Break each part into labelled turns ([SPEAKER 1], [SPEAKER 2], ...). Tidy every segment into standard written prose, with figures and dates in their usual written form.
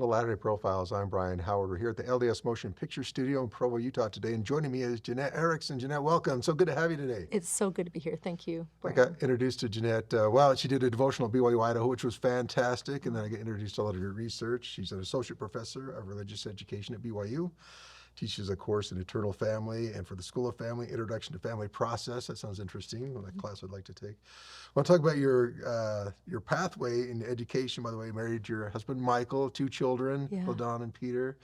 [SPEAKER 1] to Latter-day Profiles. I'm Brian Howard. We're here at the LDS Motion Picture Studio in Provo, Utah today, and joining me is Jenet Erickson. Jenet, welcome. So good to have you today.
[SPEAKER 2] It's so good to be here. Thank you,
[SPEAKER 1] I
[SPEAKER 2] Brian.
[SPEAKER 1] got introduced to Jenet, well, she did a devotional at BYU-Idaho, which was fantastic, and then I got introduced to a lot of her research. She's an associate professor of religious education at BYU. Teaches a course in Eternal Family and for the School of Family, Introduction to Family Process. That sounds interesting. Well, that class I'd like to take. I want to talk about your pathway in education. By the way, you married your husband, Michael, 2 children, Ladon and Peter.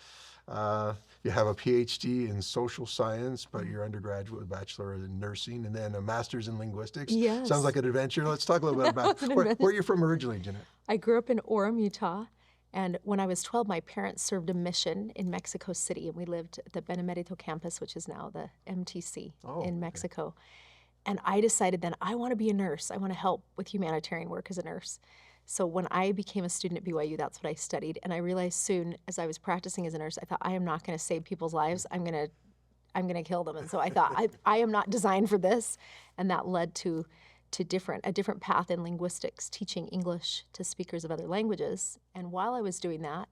[SPEAKER 1] You have a PhD in social science, but your undergraduate with a bachelor in nursing, and then a master's in linguistics.
[SPEAKER 2] Yes.
[SPEAKER 1] Sounds like an adventure. Let's talk a little bit about where are you from originally, Jenet?
[SPEAKER 2] I grew up in Orem, Utah. And when I was 12, my parents served a mission in Mexico City, and we lived at the Benemérito campus, which is now the MTC in Mexico. And I decided then I want to be a nurse. I want to help with humanitarian work as a nurse. So when I became a student at BYU, that's what I studied. And I realized soon, as I was practicing as a nurse, I thought, I am not going to save people's lives. I'm going to kill them. And so I thought, I am not designed for this. And that led to a different path in linguistics, teaching English to speakers of other languages. And while I was doing that,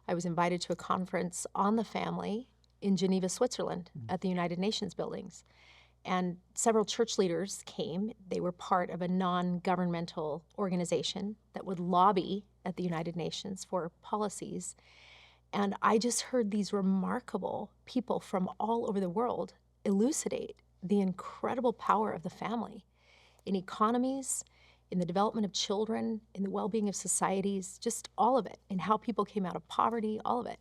[SPEAKER 2] I was invited to a conference on the family in Geneva, Switzerland, at the United Nations buildings. And several church leaders came. They were part of a non-governmental organization that would lobby at the United Nations for policies. And I just heard these remarkable people from all over the world elucidate the incredible power of the family in economies, in the development of children, in the well-being of societies, just all of it, and how people came out of poverty, all of it.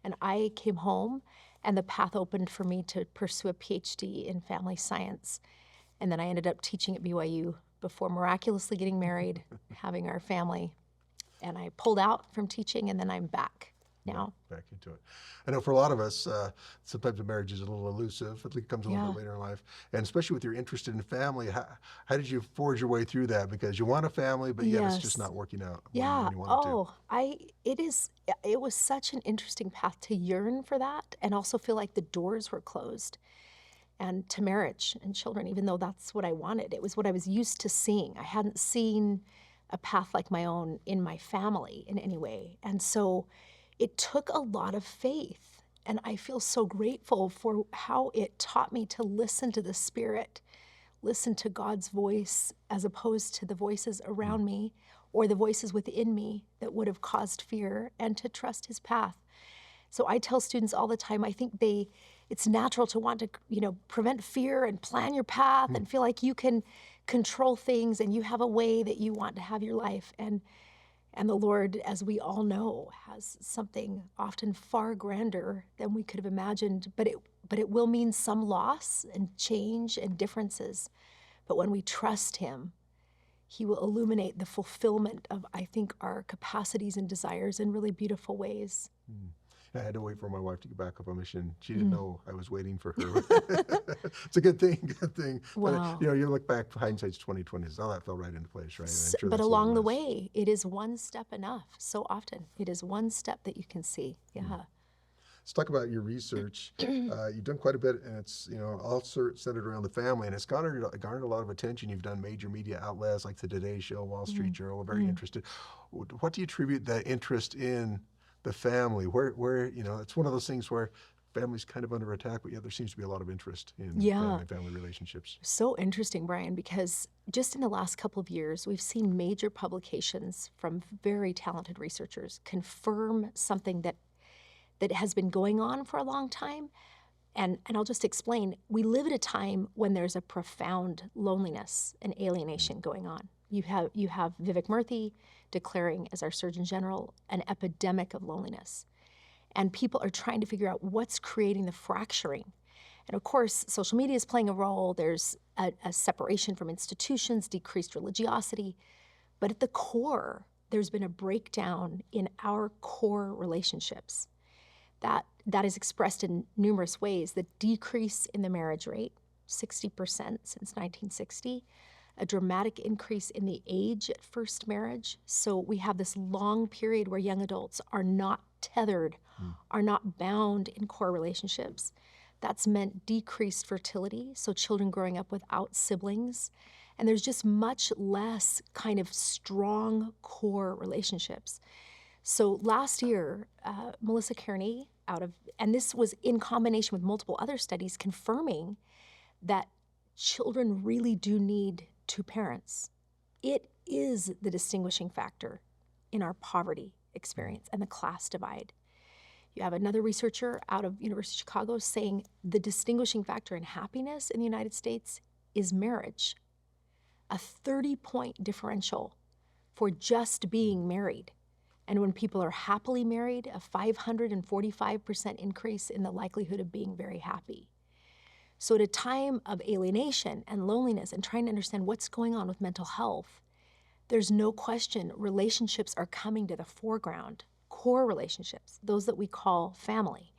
[SPEAKER 2] And I came home, and the path opened for me to pursue a PhD in family science. And then I ended up teaching at BYU before miraculously getting married, having our family. And I pulled out from teaching, and then I'm back now.
[SPEAKER 1] Back into it. I know for a lot of us, sometimes the marriage is a little elusive. It comes a little bit later in life. And especially with your interest in family, how did you forge your way through that? Because you want a family, but yet it's just not working out when you want it to.
[SPEAKER 2] It was such an interesting path to yearn for that and also feel like the doors were closed and to marriage and children, even though that's what I wanted. It was what I was used to seeing. I hadn't seen a path like my own in my family in any way. And so it took a lot of faith, and I feel so grateful for how it taught me to listen to the Spirit, listen to God's voice as opposed to the voices around me or the voices within me that would have caused fear, and to trust His path. So I tell students all the time, I think it's natural to want to, prevent fear and plan your path and feel like you can control things and you have a way that you want to have your life. And the Lord, as we all know, has something often far grander than we could have imagined, but it will mean some loss and change and differences. But when we trust Him, He will illuminate the fulfillment of, I think, our capacities and desires in really beautiful ways.
[SPEAKER 1] I had to wait for my wife to get back up on mission. She didn't know I was waiting for her. It's a good thing.
[SPEAKER 2] Wow.
[SPEAKER 1] But, you look back, hindsight's 20/20. All that fell right into place, right?
[SPEAKER 2] Sure, but along the way, it is one step enough. So often, it is one step that you can see. Yeah.
[SPEAKER 1] Let's talk about your research. You've done quite a bit, and it's all centered around the family, and it's garnered a lot of attention. You've done major media outlets like the Today Show, Wall Street Journal. We're very interested. What do you attribute that interest in the family? Where it's one of those things where family's kind of under attack, but yet there seems to be a lot of interest in family relationships.
[SPEAKER 2] So interesting, Brian, because just in the last couple of years, we've seen major publications from very talented researchers confirm something that has been going on for a long time. And I'll just explain. We live at a time when there's a profound loneliness and alienation going on. You have Vivek Murthy declaring, as our Surgeon General, an epidemic of loneliness. And people are trying to figure out what's creating the fracturing. And of course, social media is playing a role. There's a separation from institutions, decreased religiosity. But at the core, there's been a breakdown in our core relationships. That is expressed in numerous ways. The decrease in the marriage rate, 60% since 1960, a dramatic increase in the age at first marriage. So we have this long period where young adults are not tethered, are not bound in core relationships. That's meant decreased fertility, so children growing up without siblings. And there's just much less kind of strong core relationships. So last year, Melissa Kearney and this was in combination with multiple other studies confirming that children really do need two parents. It is the distinguishing factor in our poverty experience and the class divide. You have another researcher out of University of Chicago saying the distinguishing factor in happiness in the United States is marriage. A 30-point differential for just being married. And when people are happily married, a 545% increase in the likelihood of being very happy. So at a time of alienation and loneliness and trying to understand what's going on with mental health, there's no question relationships are coming to the foreground. Core relationships, those that we call family,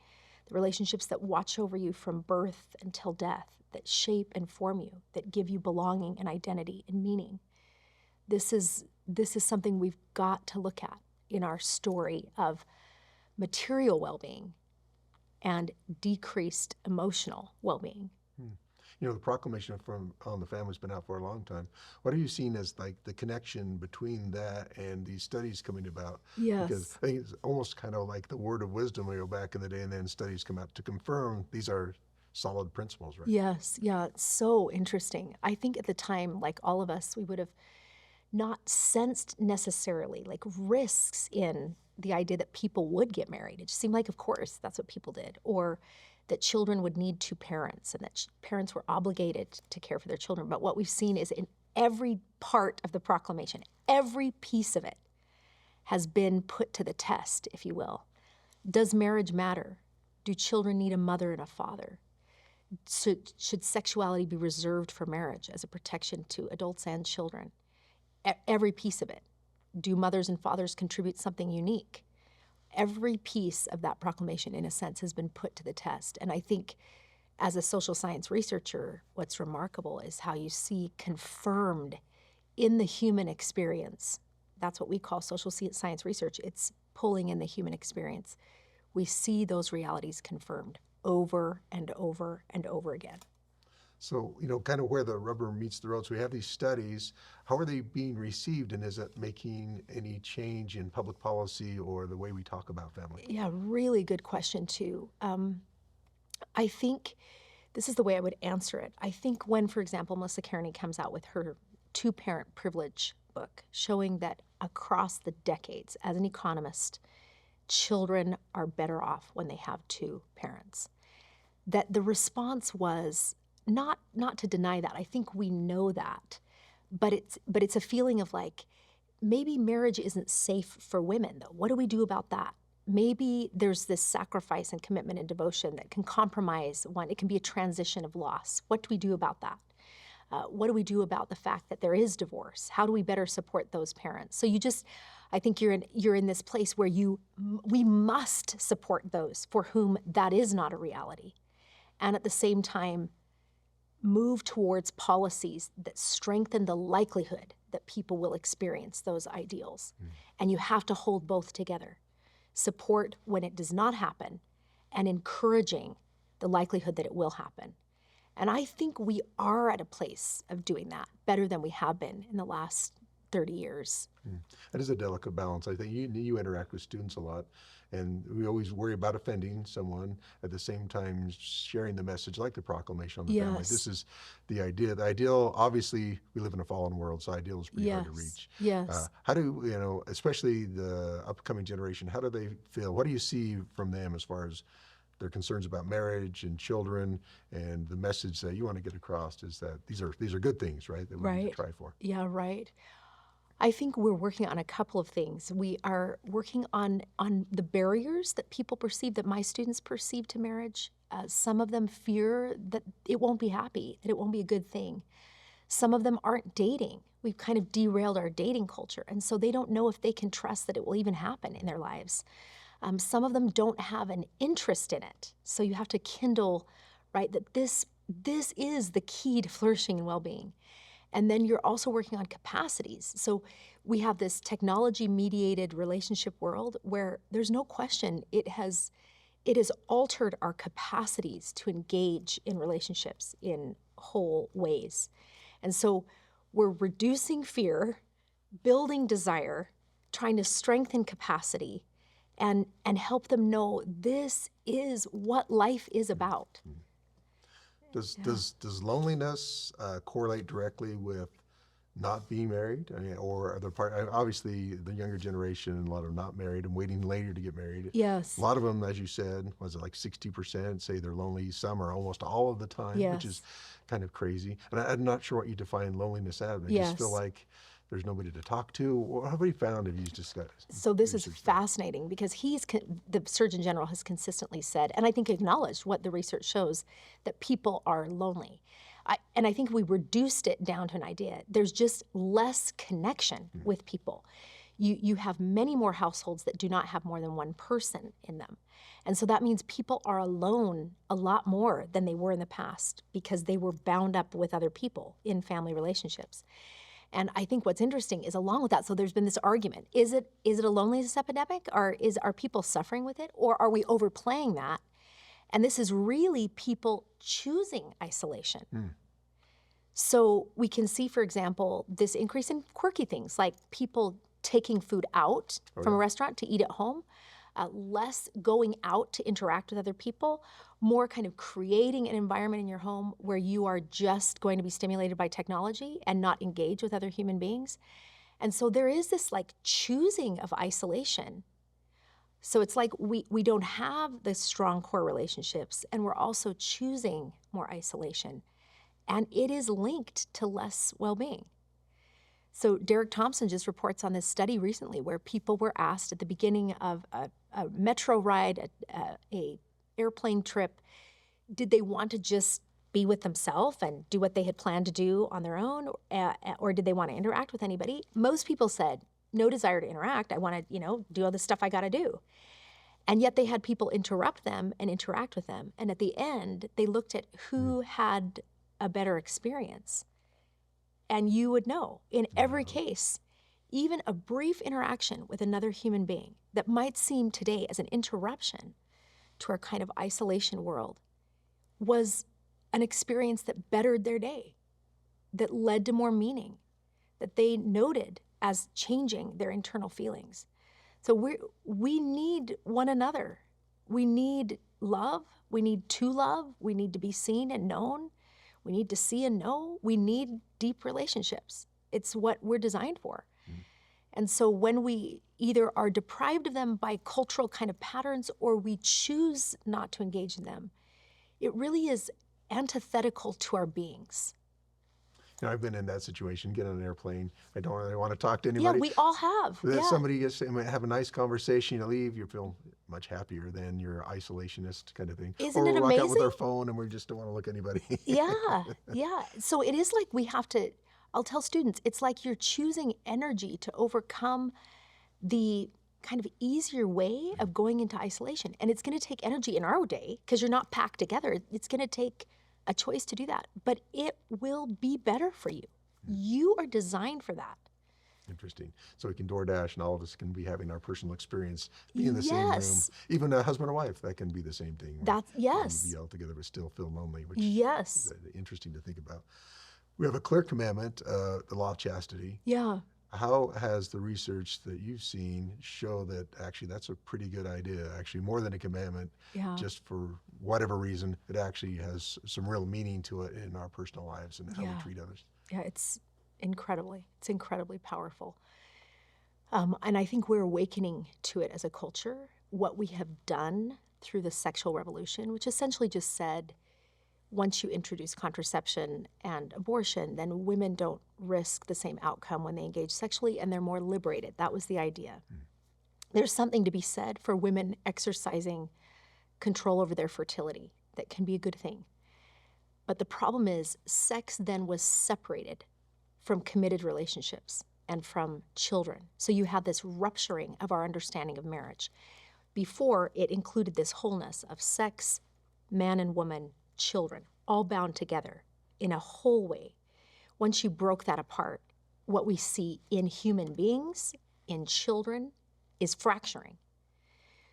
[SPEAKER 2] the relationships that watch over you from birth until death, that shape and form you, that give you belonging and identity and meaning. This is something we've got to look at in our story of material well-being and decreased emotional well-being.
[SPEAKER 1] You know, the proclamation on the family's been out for a long time. What are you seeing as like the connection between that and these studies coming about?
[SPEAKER 2] Yes.
[SPEAKER 1] Because I think it's almost kind of like the word of wisdom we go back in the day, and then studies come out to confirm these are solid principles, right?
[SPEAKER 2] Yes, yeah, it's so interesting. I think at the time, like all of us, we would have not sensed necessarily like risks in the idea that people would get married. It just seemed like, of course, that's what people did. Or that children would need two parents and that parents were obligated to care for their children. But what we've seen is in every part of the proclamation, every piece of it has been put to the test, if you will. Does marriage matter? Do children need a mother and a father? Should sexuality be reserved for marriage as a protection to adults and children? Every piece of it. Do mothers and fathers contribute something unique? Every piece of that proclamation, in a sense, has been put to the test. And I think as a social science researcher, what's remarkable is how you see confirmed in the human experience. That's what we call social science research. It's pulling in the human experience. We see those realities confirmed over and over and over again.
[SPEAKER 1] So, you know, kind of where the rubber meets the road. So we have these studies. How are they being received, and is it making any change in public policy or the way we talk about family?
[SPEAKER 2] Yeah, really good question, too. I think this is the way I would answer it. I think when, for example, Melissa Kearney comes out with her two-parent privilege book, showing that across the decades, as an economist, children are better off when they have two parents, that the response was not to deny that. I think we know that, but it's a feeling of like, maybe marriage isn't safe for women, though. What do we do about that? Maybe there's this sacrifice and commitment and devotion that can compromise one. It can be a transition of loss. What do we do about that? What do we do about the fact that there is divorce? How do we better support those parents? So I think you're in this place where we must support those for whom that is not a reality, and at the same time move towards policies that strengthen the likelihood that people will experience those ideals. And you have to hold both together. Support when it does not happen and encouraging the likelihood that it will happen. And I think we are at a place of doing that better than we have been in the last 30 years.
[SPEAKER 1] That is a delicate balance. I think you interact with students a lot, and we always worry about offending someone, at the same time sharing the message like the proclamation on the family.
[SPEAKER 2] Yes.
[SPEAKER 1] This is the idea. The ideal, obviously, we live in a fallen world, so ideal is pretty hard to reach.
[SPEAKER 2] Yes.
[SPEAKER 1] How do, you know, especially the upcoming generation, how do they feel? What do you see from them as far as their concerns about marriage and children, and the message that you want to get across is that these are good things, right? That we need to try for.
[SPEAKER 2] Yeah, right. I think we're working on a couple of things. We are working on the barriers that people perceive, that my students perceive to marriage. Some of them fear that it won't be happy, that it won't be a good thing. Some of them aren't dating. We've kind of derailed our dating culture, and so they don't know if they can trust that it will even happen in their lives. Some of them don't have an interest in it. So you have to kindle, right, that this is the key to flourishing and well-being. And then you're also working on capacities. So we have this technology-mediated relationship world where there's no question it has altered our capacities to engage in relationships in whole ways. And so we're reducing fear, building desire, trying to strengthen capacity and help them know this is what life is about.
[SPEAKER 1] Does loneliness correlate directly with not being married? I mean, or other part? Obviously, the younger generation, a lot of not married and waiting later to get married.
[SPEAKER 2] Yes.
[SPEAKER 1] A lot of them, as you said, was it like 60% say they're lonely? Some are almost all of the time, which is kind of crazy. And I'm not sure what you define loneliness as. I just feel like there's nobody to talk to. What have you found if you just got?
[SPEAKER 2] So this is fascinating because the Surgeon General has consistently said, and I think acknowledged what the research shows, that people are lonely. And I think we reduced it down to an idea. There's just less connection with people. You have many more households that do not have more than one person in them. And so that means people are alone a lot more than they were in the past because they were bound up with other people in family relationships. And I think what's interesting is along with that, so there's been this argument, is it a loneliness epidemic, or are people suffering with it, or are we overplaying that? And this is really people choosing isolation. So we can see, for example, this increase in quirky things like people taking food out from a restaurant to eat at home, less going out to interact with other people, more kind of creating an environment in your home where you are just going to be stimulated by technology and not engage with other human beings. And so there is this like choosing of isolation. So it's like we don't have the strong core relationships, and we're also choosing more isolation. And it is linked to less well-being. So Derek Thompson just reports on this study recently where people were asked at the beginning of a metro ride, a airplane trip, did they want to just be with themselves and do what they had planned to do on their own, or did they want to interact with anybody? Most people said, no desire to interact. I want to, do all the stuff I got to do. And yet they had people interrupt them and interact with them. And at the end, they looked at who had a better experience. And you would know, in every case, even a brief interaction with another human being that might seem today as an interruption to our kind of isolation world was an experience that bettered their day, that led to more meaning, that they noted as changing their internal feelings. So we need one another. We need love. We need to love. We need to be seen and known. We need to see and know. We need deep relationships. It's what we're designed for. And so when we either are deprived of them by cultural kind of patterns or we choose not to engage in them, it really is antithetical to our beings.
[SPEAKER 1] I've been in that situation, get on an airplane. I don't really want to talk to anybody.
[SPEAKER 2] Yeah, we all have.
[SPEAKER 1] Somebody gets have a nice conversation, you leave, you feel much happier than your isolationist kind of thing.
[SPEAKER 2] Isn't it amazing?
[SPEAKER 1] Or we walk out with our phone and we just don't want to look at anybody.
[SPEAKER 2] Yeah. So it is like we have to, I'll tell students, it's like you're choosing energy to overcome the kind of easier way of going into isolation. And it's going to take energy in our day because you're not packed together. It's going to take a choice to do that, but it will be better for you. You are designed for that.
[SPEAKER 1] Interesting. So we can DoorDash and all of us can be having our personal experience, be in the same room. Even a husband or wife, that can be the same thing.
[SPEAKER 2] That's,
[SPEAKER 1] be all together but still feel lonely, which is interesting to think about. We have a clear commandment, the law of chastity.
[SPEAKER 2] Yeah.
[SPEAKER 1] How has the research that you've seen show that actually that's a pretty good idea, actually more than a commandment, just for whatever reason, it actually has some real meaning to it in our personal lives and how we treat others?
[SPEAKER 2] Yeah, it's incredibly powerful. And I think we're awakening to it as a culture. What we have done through the sexual revolution, which essentially just said, once you introduce contraception and abortion, then women don't risk the same outcome when they engage sexually, and they're more liberated. That was the idea. There's something to be said for women exercising control over their fertility. That can be a good thing. But the problem is, sex then was separated from committed relationships and from children. So you have this rupturing of our understanding of marriage. Before, it included this wholeness of sex, man and woman, children, all bound together in a whole way. Once you broke that apart, what we see in human beings, in children, is fracturing.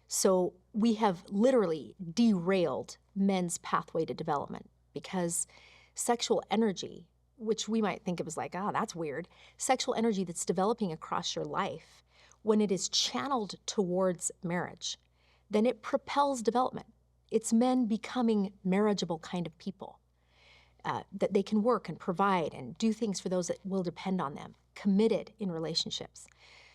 [SPEAKER 2] So we have literally derailed men's pathway to development because sexual energy, which we might think of as like, that's weird, sexual energy that's developing across your life when it is channeled towards marriage, then it propels development. It's men becoming marriageable kind of people, that they can work and provide and do things for those that will depend on them, committed in relationships.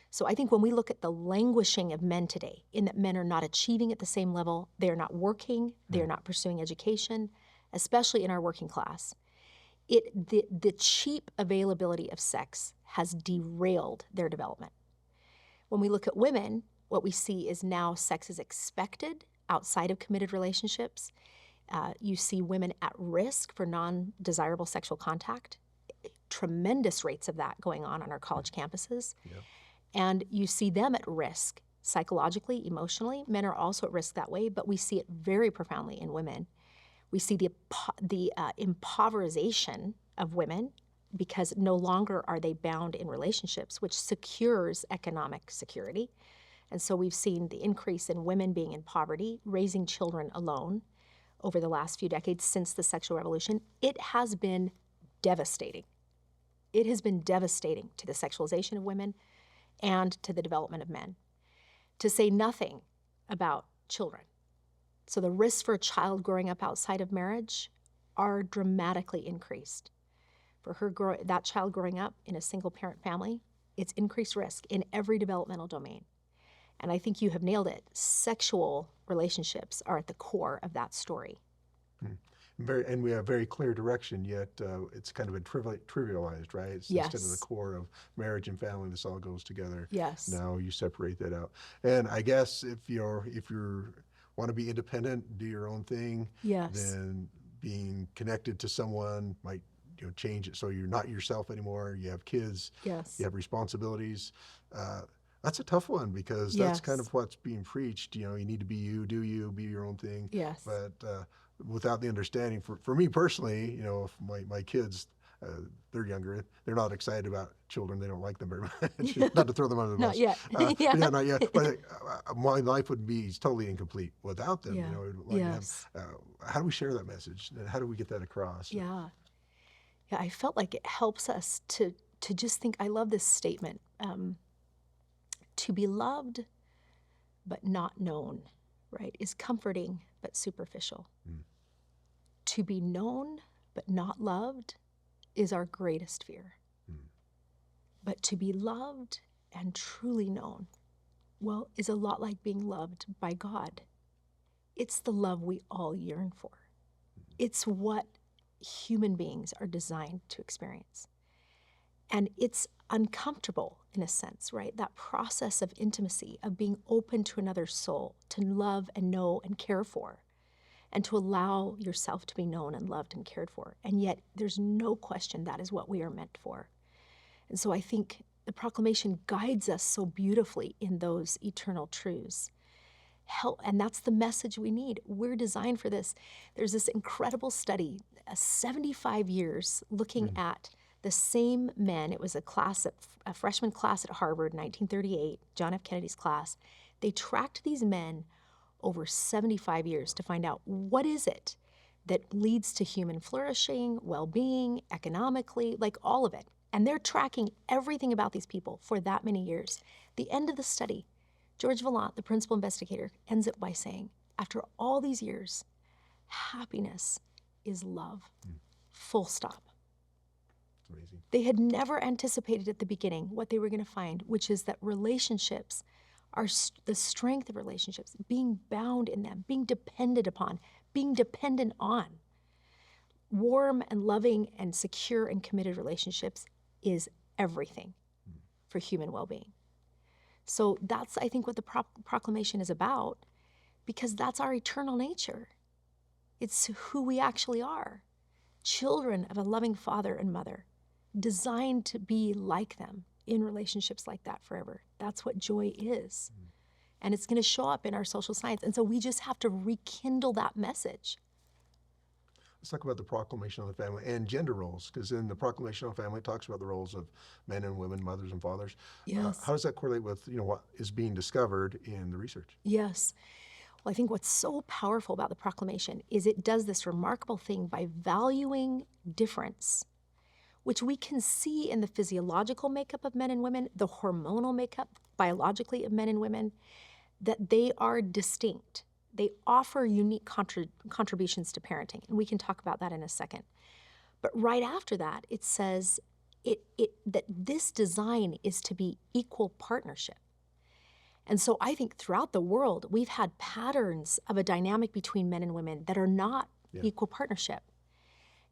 [SPEAKER 2] So I think when we look at the languishing of men today, in that men are not achieving at the same level, they're not working, they're not pursuing education, especially in our working class, the cheap availability of sex has derailed their development. When we look at women, what we see is now sex is expected outside of committed relationships. You see women at risk for non-desirable sexual contact, tremendous rates of that going on our college campuses.
[SPEAKER 1] Yep.
[SPEAKER 2] And you see them at risk psychologically, emotionally. Men are also at risk that way, but we see it very profoundly in women. We see the impoverization of women because no longer are they bound in relationships, which secures economic security. And so we've seen the increase in women being in poverty, raising children alone over the last few decades since the sexual revolution. It has been devastating. It has been devastating to the sexualization of women and to the development of men, to say nothing about children. So the risks for a child growing up outside of marriage are dramatically increased. For that child growing up in a single-parent family, it's increased risk in every developmental domain. And I think you have nailed it. Sexual relationships are at the core of that story.
[SPEAKER 1] And we have very clear direction, yet it's kind of been trivialized, right? It's
[SPEAKER 2] Yes.
[SPEAKER 1] instead of the core of marriage and family, this all goes together.
[SPEAKER 2] Yes.
[SPEAKER 1] Now you separate that out. And I guess if you want to be independent, do your own thing,
[SPEAKER 2] Yes.
[SPEAKER 1] then being connected to someone might change it so you're not yourself anymore. You have kids.
[SPEAKER 2] Yes.
[SPEAKER 1] You have responsibilities. That's a tough one because that's kind of what's being preached. You need to be you, do you, be your own thing.
[SPEAKER 2] Yes.
[SPEAKER 1] But without the understanding, for me personally, if my kids, they're younger, they're not excited about children. They don't like them very much. Not to throw them under the
[SPEAKER 2] Not
[SPEAKER 1] bus.
[SPEAKER 2] yet.
[SPEAKER 1] Yeah, not yet. But my life would be totally incomplete without them.
[SPEAKER 2] Yeah. Yes.
[SPEAKER 1] How do we share that message? How do we get that across?
[SPEAKER 2] Yeah. Yeah, I felt like it helps us to just think, I love this statement, to be loved but not known, right, is comforting but superficial. To be known but not loved is our greatest fear. But to be loved and truly known, well, is a lot like being loved by God. It's the love we all yearn for. It's what human beings are designed to experience. And it's uncomfortable in a sense, right? That process of intimacy, of being open to another's soul, to love and know and care for, and to allow yourself to be known and loved and cared for. And yet there's no question that is what we are meant for. And so I think the proclamation guides us so beautifully in those eternal truths. And that's the message we need. We're designed for this. There's this incredible study, 75 years, looking at the same men. It was a freshman class at Harvard, 1938, John F. Kennedy's class. They tracked these men over 75 years to find out what is it that leads to human flourishing, well-being, economically, like all of it. And they're tracking everything about these people for that many years. The end of the study, George Vallant, the principal investigator, ends it by saying, after all these years, happiness is love. Full stop.
[SPEAKER 1] Amazing.
[SPEAKER 2] They had never anticipated at the beginning what they were going to find, which is that relationships are the strength of relationships, being bound in them, being depended upon, being dependent on. Warm and loving and secure and committed relationships is everything for human well-being. So that's, I think, what the proclamation is about, because that's our eternal nature. It's who we actually are, children of a loving father and mother, designed to be like them in relationships like that forever. That's what joy is. And it's going to show up in our social science. And so we just have to rekindle that message.
[SPEAKER 1] Let's talk about the Proclamation on the Family and gender roles, because in the Proclamation on the Family, it talks about the roles of men and women, mothers and fathers.
[SPEAKER 2] Yes.
[SPEAKER 1] How does that correlate with what is being discovered in the research?
[SPEAKER 2] Yes. Well, I think what's so powerful about the Proclamation is it does this remarkable thing by valuing difference which we can see in the physiological makeup of men and women, the hormonal makeup biologically of men and women, that they are distinct. They offer unique contributions to parenting, and we can talk about that in a second. But right after that, it says that this design is to be equal partnership. And so I think throughout the world, we've had patterns of a dynamic between men and women that are not equal partnership.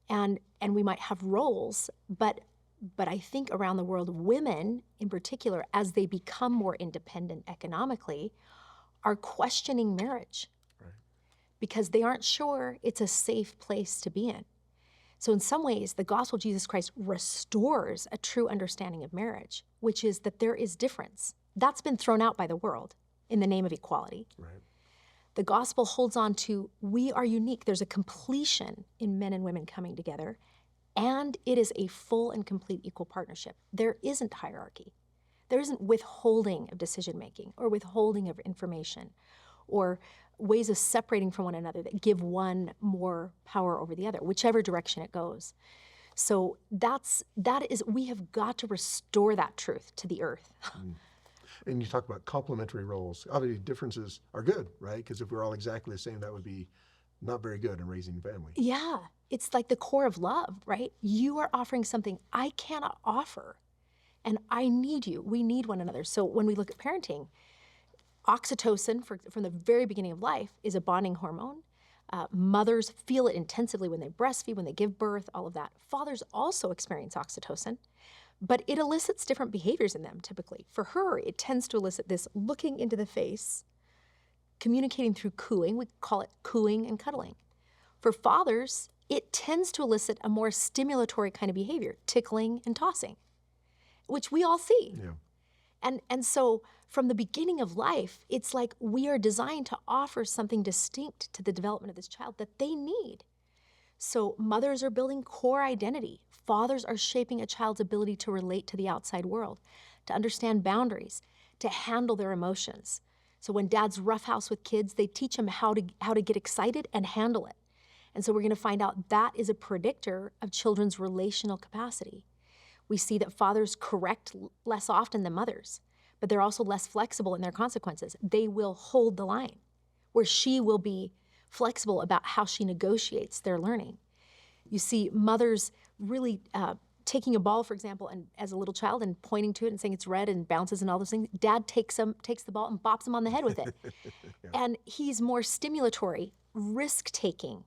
[SPEAKER 2] And we might have roles, but I think around the world, women in particular, as they become more independent economically, are questioning marriage because they aren't sure it's a safe place to be in. So in some ways, the gospel of Jesus Christ restores a true understanding of marriage, which is that there is difference. That's been thrown out by the world in the name of equality.
[SPEAKER 1] Right.
[SPEAKER 2] The gospel holds on to, we are unique. There's a completion in men and women coming together, and it is a full and complete equal partnership. There isn't hierarchy. There isn't withholding of decision-making or withholding of information or ways of separating from one another that give one more power over the other, whichever direction it goes. So we have got to restore that truth to the earth.
[SPEAKER 1] And you talk about complementary roles. Obviously, differences are good, right? Because if we're all exactly the same, that would be not very good in raising a family.
[SPEAKER 2] Yeah, it's like the core of love, right? You are offering something I cannot offer, and I need you. We need one another. So when we look at parenting, oxytocin, from the very beginning of life, is a bonding hormone. Mothers feel it intensively when they breastfeed, when they give birth, all of that. Fathers also experience oxytocin, but it elicits different behaviors in them typically. For her, it tends to elicit this looking into the face, communicating through cooing. We call it cooing and cuddling. For fathers, it tends to elicit a more stimulatory kind of behavior, tickling and tossing, which we all see.
[SPEAKER 1] Yeah.
[SPEAKER 2] And so from the beginning of life, it's like we are designed to offer something distinct to the development of this child that they need. So mothers are building core identity. Fathers are shaping a child's ability to relate to the outside world, to understand boundaries, to handle their emotions. So when dads roughhouse with kids, they teach them how to get excited and handle it. And so we're going to find out that is a predictor of children's relational capacity. We see that fathers correct less often than mothers, but they're also less flexible in their consequences. They will hold the line, where she will be flexible about how she negotiates their learning. You see mothers really taking a ball, for example, and as a little child and pointing to it and saying it's red and bounces and all those things. Dad takes the ball and bops him on the head with it. Yeah. And he's more stimulatory, risk-taking,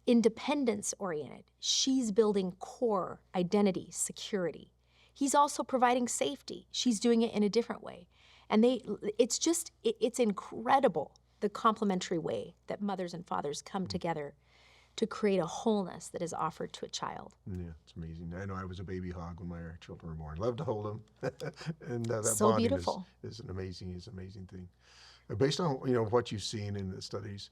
[SPEAKER 2] independence-oriented. She's building core identity, security. He's also providing safety. She's doing it in a different way. And it's incredible, the complementary way that mothers and fathers come together to create a wholeness that is offered to a child.
[SPEAKER 1] Yeah, it's amazing. I know I was a baby hog when my children were born. Love to hold them. And that
[SPEAKER 2] so
[SPEAKER 1] bonding
[SPEAKER 2] beautiful.
[SPEAKER 1] is an amazing thing. Based on what you've seen in the studies,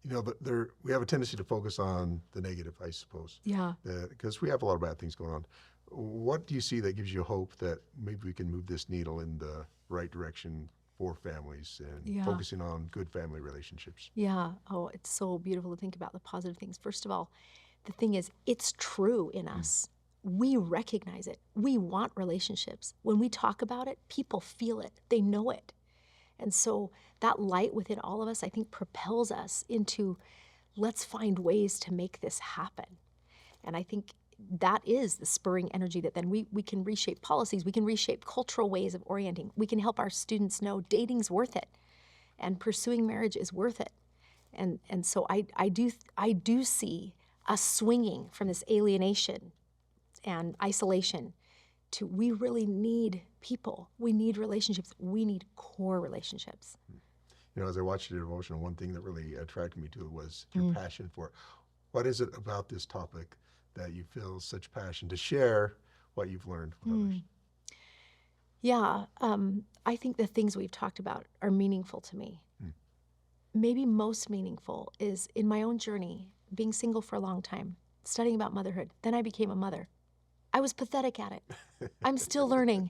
[SPEAKER 1] we have a tendency to focus on the negative, I suppose.
[SPEAKER 2] Yeah.
[SPEAKER 1] Because we have a lot of bad things going on. What do you see that gives you hope that maybe we can move this needle in the right direction for families and focusing on good family relationships?
[SPEAKER 2] Yeah. Oh, it's so beautiful to think about the positive things. First of all, the thing is, it's true in us. We recognize it. We want relationships. When we talk about it, people feel it. They know it. And so that light within all of us, I think, propels us into, let's find ways to make this happen. And I think that is the spurring energy that then we can reshape policies. We can reshape cultural ways of orienting. We can help our students know dating's worth it and pursuing marriage is worth it. And so I do see us swinging from this alienation and isolation to, we really need people. We need relationships. We need core relationships.
[SPEAKER 1] As I watched your devotional, one thing that really attracted me to it was your passion for it. What is it about this topic that you feel such passion to share what you've learned with others?
[SPEAKER 2] Yeah, I think the things we've talked about are meaningful to me. Maybe most meaningful is in my own journey, being single for a long time, studying about motherhood. Then I became a mother. I was pathetic at it. I'm still learning.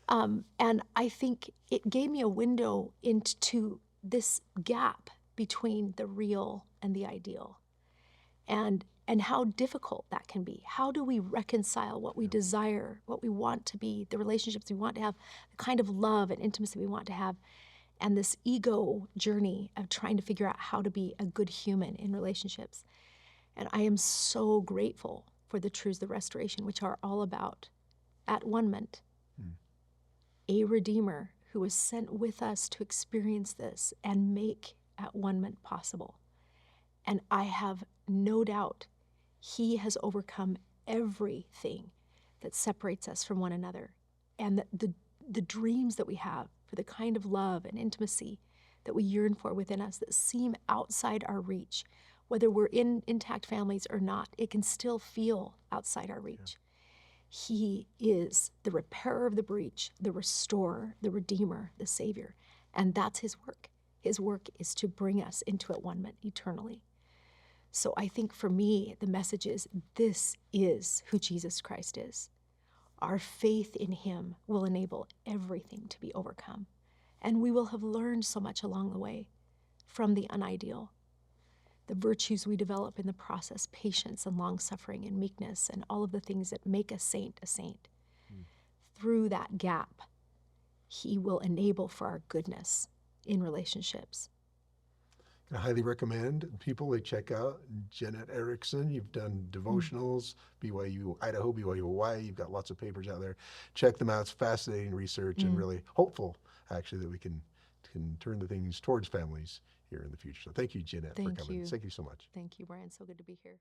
[SPEAKER 2] And I think it gave me a window into this gap between the real and the ideal. and how difficult that can be. How do we reconcile what we desire, what we want to be, the relationships we want to have, the kind of love and intimacy we want to have, and this ego journey of trying to figure out how to be a good human in relationships. And I am so grateful for the truths of restoration, which are all about at-one-ment, a Redeemer who was sent with us to experience this and make at-one-ment possible. And I have no doubt he has overcome everything that separates us from one another. And that the dreams that we have for the kind of love and intimacy that we yearn for within us that seem outside our reach, whether we're in intact families or not, it can still feel outside our reach. He is the repairer of the breach, the restorer, the redeemer, the savior. And that's his work. His work is to bring us into at-one-ment eternally. So I think for me, the message is, this is who Jesus Christ is. Our faith in him will enable everything to be overcome. And we will have learned so much along the way from the unideal. The virtues we develop in the process, patience and long-suffering and meekness and all of the things that make a saint a saint. Through that gap, he will enable for our goodness in relationships.
[SPEAKER 1] I highly recommend people they check out Jenet Erickson. You've done devotionals, BYU-Idaho, BYU-Hawaii. You've got lots of papers out there. Check them out. It's fascinating research and really hopeful, actually, that we can turn the things towards families here in the future. So thank you, Jenet, for coming. Thank you so much.
[SPEAKER 2] Thank you, Brian. So good to be here.